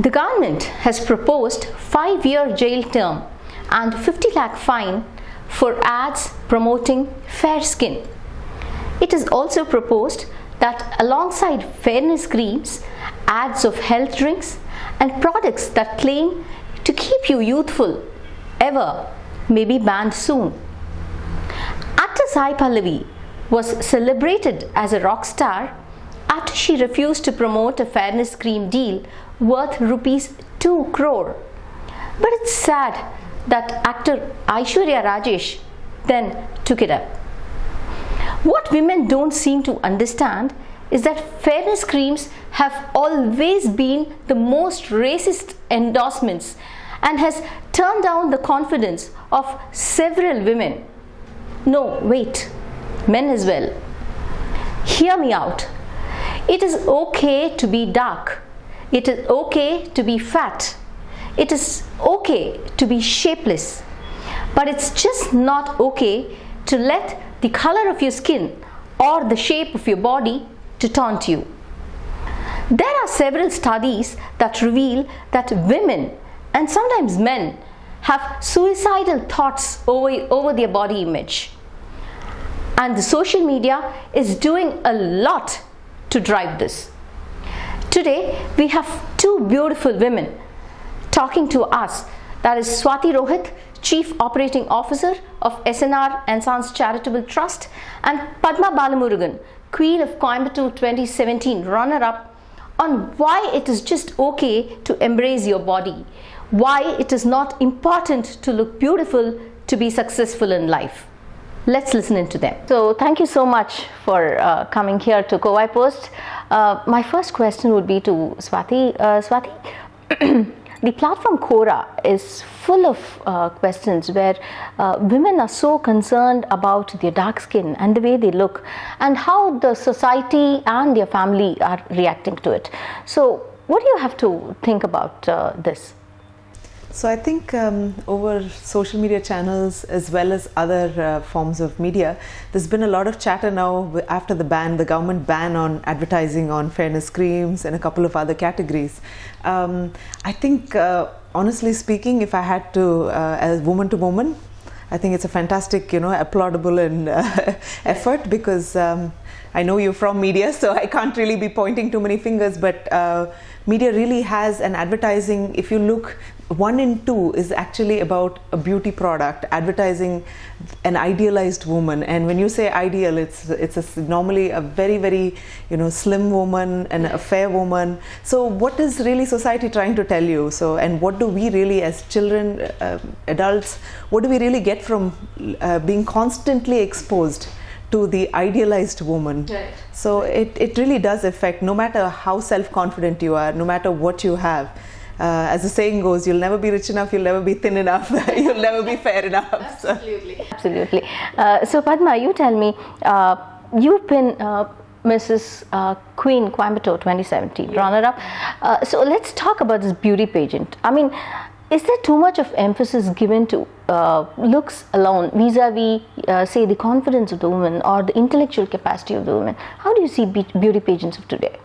The government has proposed 5-year jail term and 50 lakh fine for ads promoting fair skin. It is also proposed that alongside fairness creams, ads of health drinks and products that claim to keep you youthful ever may be banned soon. Actress Sai Pallavi was celebrated as a rock star after she refused to promote a fairness cream deal worth rupees 2 crore. But it's sad that actor Aishwarya Rajesh then took it up. What women don't seem to understand is that fairness creams have always been the most racist endorsements and has turned down the confidence of several women. No, wait, men as well. Hear me out. It is okay to be dark. It is okay to be fat. It is okay to be shapeless. But it's just not okay to let the color of your skin or the shape of your body to taunt you. There are several studies that reveal that women and sometimes men have suicidal thoughts over their body image. And the social media is doing a lot to drive this. Today we have two beautiful women talking to us. That is Swati Rohit, Chief Operating Officer of SNR and Sons Charitable Trust, and Padma Balamurugan, Queen of Coimbatore 2017 runner-up, on why it is just okay to embrace your body, why it is not important to look beautiful to be successful in life. Let's listen into them. So thank you so much for coming here to Kowai Post. My first question would be to Swati. Swati, the platform Quora is full of questions where women are so concerned about their dark skin and the way they look and how the society and their family are reacting to it. So what do you have to think about this? So I think over social media channels as well as other forms of media, there's been a lot of chatter now after the government ban on advertising on fairness creams and a couple of other categories. I think honestly speaking, if I had to, as woman to woman, I think it's a fantastic, applaudable and effort, because I know you're from media, so I can't really be pointing too many fingers, but media really has an advertising. If you look, 1 in 2 is actually about a beauty product, advertising an idealized woman. And when you say ideal, it's normally a very, very slim woman and a fair woman. So what is really society trying to tell you? So, and what do we really, as children, adults, what do we really get from being constantly exposed to the idealized woman? Right. So it really does affect, no matter how self-confident you are, no matter what you have. As the saying goes, you'll never be rich enough, you'll never be thin enough, you'll never be fair enough. Absolutely. Absolutely. So Padma, you tell me, you've been Mrs. Queen Coimbatore 2017 runner-up. So let's talk about this beauty pageant. I mean, is there too much of emphasis given to looks alone vis-a-vis, say, the confidence of the woman or the intellectual capacity of the woman? How do you see beauty pageants of today?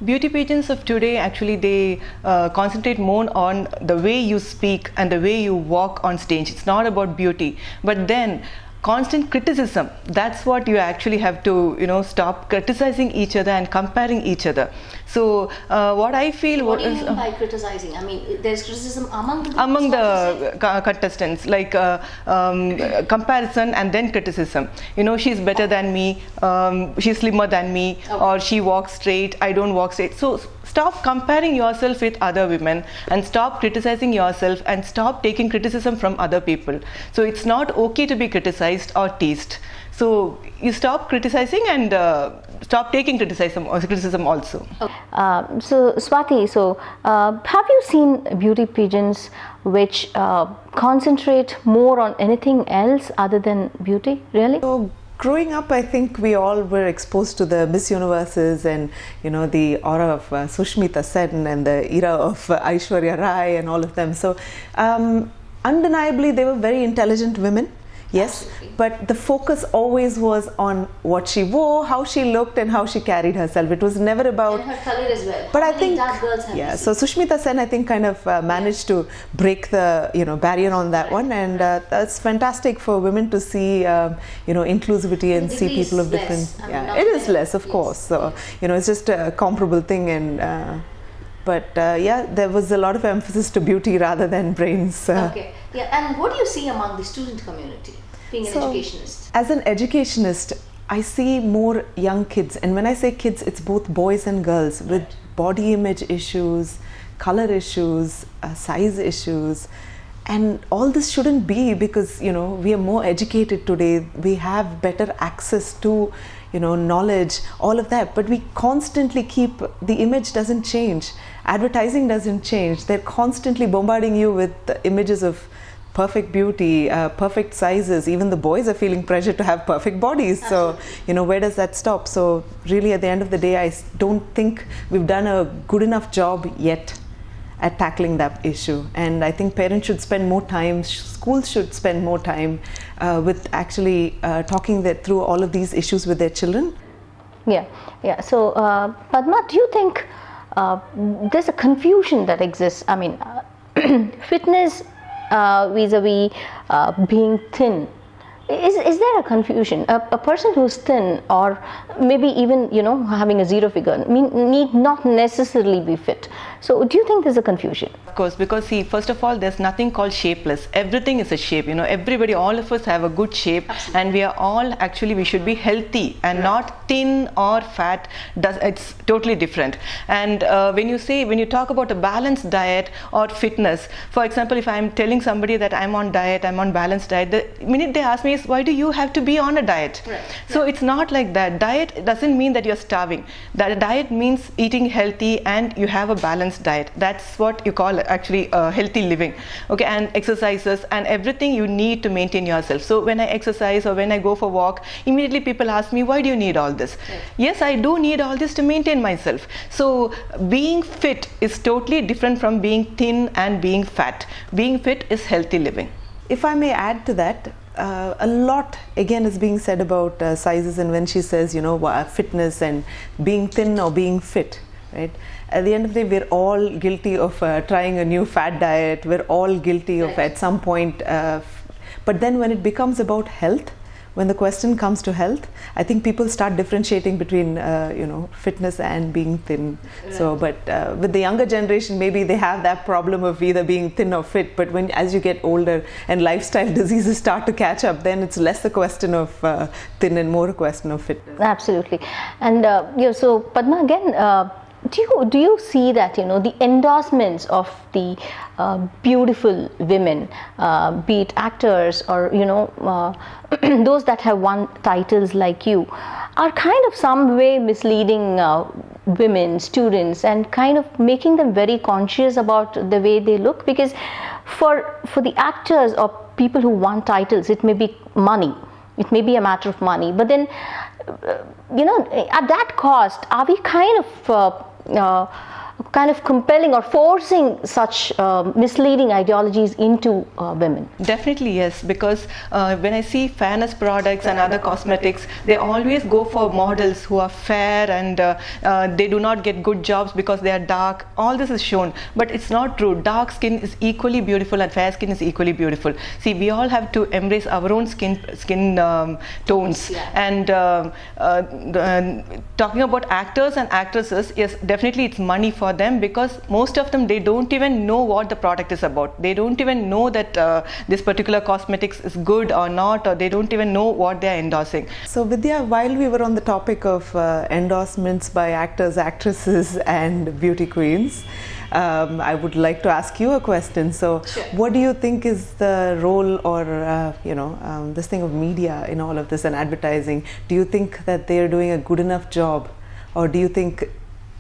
Beauty pageants of today, actually, they concentrate more on the way you speak and the way you walk on stage. It's not about beauty, but then constant criticism, that's what you actually have to stop criticizing each other and comparing each other. So what I feel, what do you mean by criticizing? I mean, there's criticism among the contestants, like comparison and then criticism. She's better than me, she's slimmer than me, okay, or she walks straight, I don't walk straight. So stop comparing yourself with other women and stop criticizing yourself and stop taking criticism from other people. So it's not okay to be criticized or teased. So you stop criticizing and stop taking criticism also. So Swati, have you seen beauty pageants which concentrate more on anything else other than beauty, really? So growing up, I think we all were exposed to the Miss Universes and the aura of Sushmita Sen and the era of Aishwarya Rai and all of them. So undeniably, they were very intelligent women. yes, Absolutely. but the focus always was on what she wore, how she looked, and how she carried herself. It was never about. And her color as well. But How I many think, dark girls have yeah. you So seen? Sushmita Sen, I think, kind of managed to break the barrier on that one, and that's fantastic for women to see inclusivity and The see degree people is of different. less. I mean, Yeah, not it is very- less, of yes. course. So it's just a comparable thing, and but yeah, there was a lot of emphasis to beauty rather than brains. Okay. Yeah. And what do you see among the student community, being an So, educationist? As an educationist, I see more young kids, and when I say kids, it's both boys and girls with body image issues, color issues, size issues, and all this shouldn't be, because we are more educated today. We have better access to knowledge, all of that, but we constantly keep the image doesn't change. Advertising doesn't change. They're constantly bombarding you with the images of perfect beauty, perfect sizes. Even the boys are feeling pressure to have perfect bodies. Absolutely. So, where does that stop? So, really, at the end of the day, I don't think we've done a good enough job yet at tackling that issue. And I think parents should spend more time, schools should spend more time with actually talking through all of these issues with their children. Yeah. So, Padma, do you think there's a confusion that exists? I mean, fitness vis-a-vis being thin. Is there a confusion? A person who's thin, or maybe even having a zero figure, need not necessarily be fit. So, do you think there's a confusion? Of course, because see, first of all, there's nothing called shapeless. Everything is a shape. Everybody, all of us have a good shape. Absolutely. And we are all actually, we should be healthy and not thin or fat. It's totally different. And when you talk about a balanced diet or fitness, for example, if I'm telling somebody that I'm on diet, I'm on balanced diet, the minute they ask me is, why do you have to be on a diet? Right. So it's not like that. Diet doesn't mean that you're starving. That diet means eating healthy and you have a balanced diet. That's what you call actually healthy living. Okay, and exercises and everything you need to maintain yourself. So when I exercise or when I go for walk, immediately people ask me, why do you need all this? Right. Yes, I do need all this to maintain myself. So being fit is totally different from being thin and being fat. Being fit is healthy living. If I may add to that, a lot again is being said about sizes, and when she says fitness and being thin or being fit, right? At the end of the day, we're all guilty of trying a new fad diet. We're all guilty of at some point. But then when it becomes about health, when the question comes to health, I think people start differentiating between fitness and being thin. Right. So, but with the younger generation, maybe they have that problem of either being thin or fit. But as you get older and lifestyle diseases start to catch up, then it's less a question of thin and more a question of fitness. Absolutely. And so Padma, again, do you see that the endorsements of the beautiful women, be it actors or those that have won titles like you, are kind of some way misleading women, students, and kind of making them very conscious about the way they look? Because for the actors or people who won titles, it may be money. It may be a matter of money, but then at that cost, are we kind of compelling or forcing such misleading ideologies into women? Definitely yes, because when I see fairness products and other cosmetics, they always go for models who are fair and they do not get good jobs because they are dark. All this is shown, but it's not true. Dark skin is equally beautiful and fair skin is equally beautiful. See, we all have to embrace our own skin tones. Yeah. And talking about actors and actresses, yes, definitely it's money for them, because most of them, they don't even know what the product is about. They don't even know that this particular cosmetics is good or not, or they don't even know what they are endorsing. So Vidya, while we were on the topic of endorsements by actors, actresses and beauty queens, I would like to ask you a question. So sure. What do you think is the role or this thing of media in all of this and advertising? Do you think that they are doing a good enough job, or do you think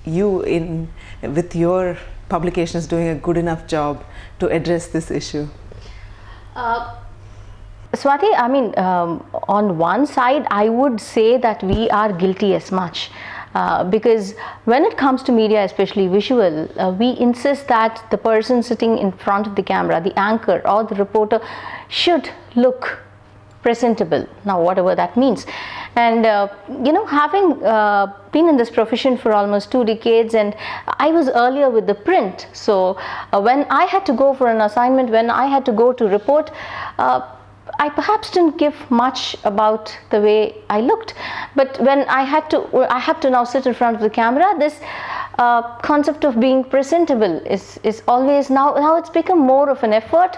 you with your publication is doing a good enough job to address this issue? Swati, I mean, on one side, I would say that we are guilty as much. Because when it comes to media, especially visual, we insist that the person sitting in front of the camera, the anchor or the reporter, should look presentable. Now, whatever that means. And having been in this profession for almost 2 decades, and I was earlier with the print, so when I had to go for an assignment, when I had to go to report, I perhaps didn't give much about the way I looked, but when I have to now sit in front of the camera, this concept of being presentable is always now it's become more of an effort,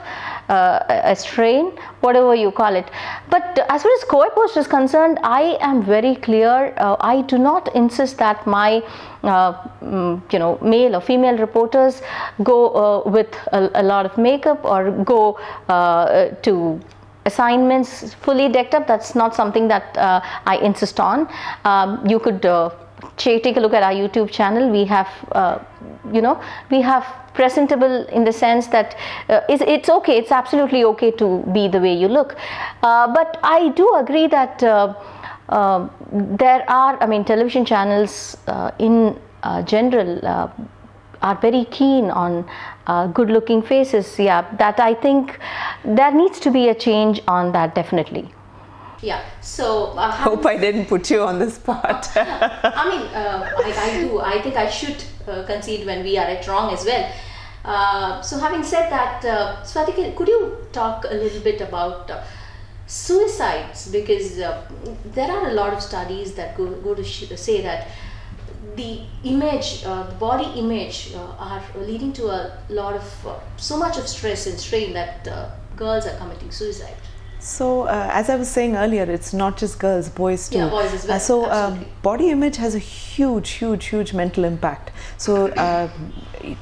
a strain, whatever you call it. But as far as Coimbatore is concerned, I am very clear. I do not insist that my male or female reporters go with a lot of makeup or go to assignments fully decked up. That's not something that I insist on. You could take a look at our YouTube channel. We have we have presentable in the sense that it's okay, it's absolutely okay to be the way you look, but I do agree that there are, television channels in general are very keen on good looking faces. That I think there needs to be a change on that, definitely. So hope I didn't put you on the spot. I do. I think I should concede when we are at wrong as well. So having said that, Swati, could you talk a little bit about suicides, because there are a lot of studies that go to say that the image, the body image are leading to a lot of so much of stress and strain that girls are committing suicide. So as I was saying earlier, it's not just girls, boys too. Yeah, boys as well. Body image has a huge mental impact. So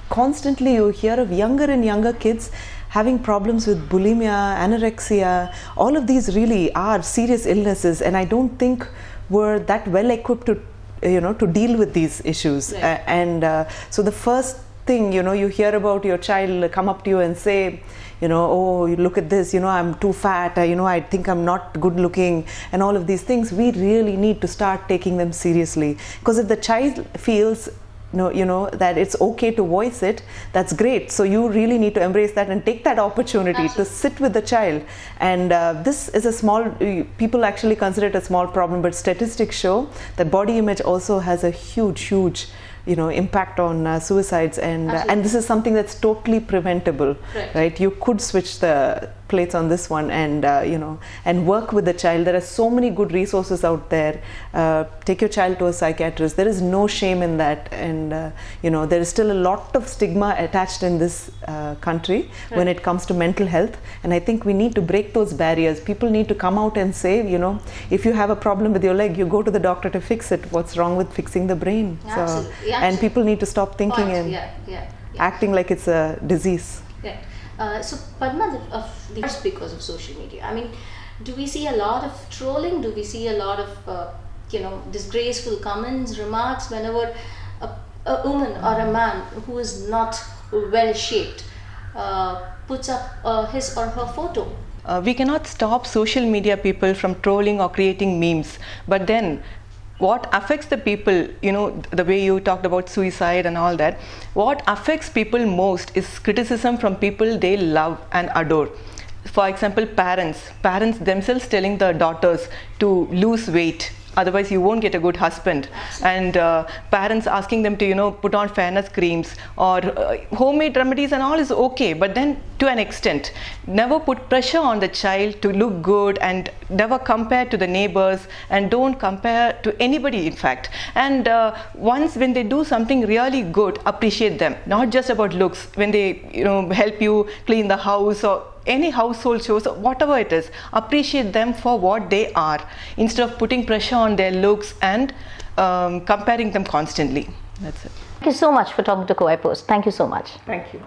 constantly you hear of younger and younger kids having problems with bulimia, anorexia. All of these really are serious illnesses, and I don't think we're that well equipped to to deal with these issues. Right. So the first thing you hear about your child come up to you and say, oh, you look at this, I'm too fat, I think I'm not good looking, and all of these things. We really need to start taking them seriously, because if the child feels that it's okay to voice it, that's great. So you really need to embrace that and take that opportunity to sit with the child. And this is a small, people actually consider it a small problem, but statistics show that body image also has a huge impact on suicides, and this is something that's totally preventable. Right? You could switch the plates on this one, and and work with the child. There are so many good resources out there. Take your child to a psychiatrist. There is no shame in that, and there is still a lot of stigma attached in this country when it comes to mental health, and I think we need to break those barriers. People need to come out and say, if you have a problem with your leg, you go to the doctor to fix it. What's wrong with fixing the brain? Absolutely. And people need to stop thinking and acting like it's a disease. So Padma, because of social media, do we see a lot of trolling? Do we see a lot of disgraceful comments, remarks whenever a woman or a man who is not well shaped puts up his or her photo? We cannot stop social media people from trolling or creating memes, but then what affects the people, the way you talked about suicide and all that, what affects people most is criticism from people they love and adore. For example, parents themselves telling their daughters to lose weight, otherwise you won't get a good husband. And parents asking them to put on fairness creams or homemade remedies and all is okay, but then to an extent. Never put pressure on the child to look good, and never compare to the neighbors, and don't compare to anybody, in fact. And once when they do something really good, appreciate them, not just about looks. When they help you clean the house or any household chores, whatever it is, appreciate them for what they are, instead of putting pressure on their looks and comparing them constantly. That's it. Thank you so much for talking to Coimbatore. Thank you so much. Thank you.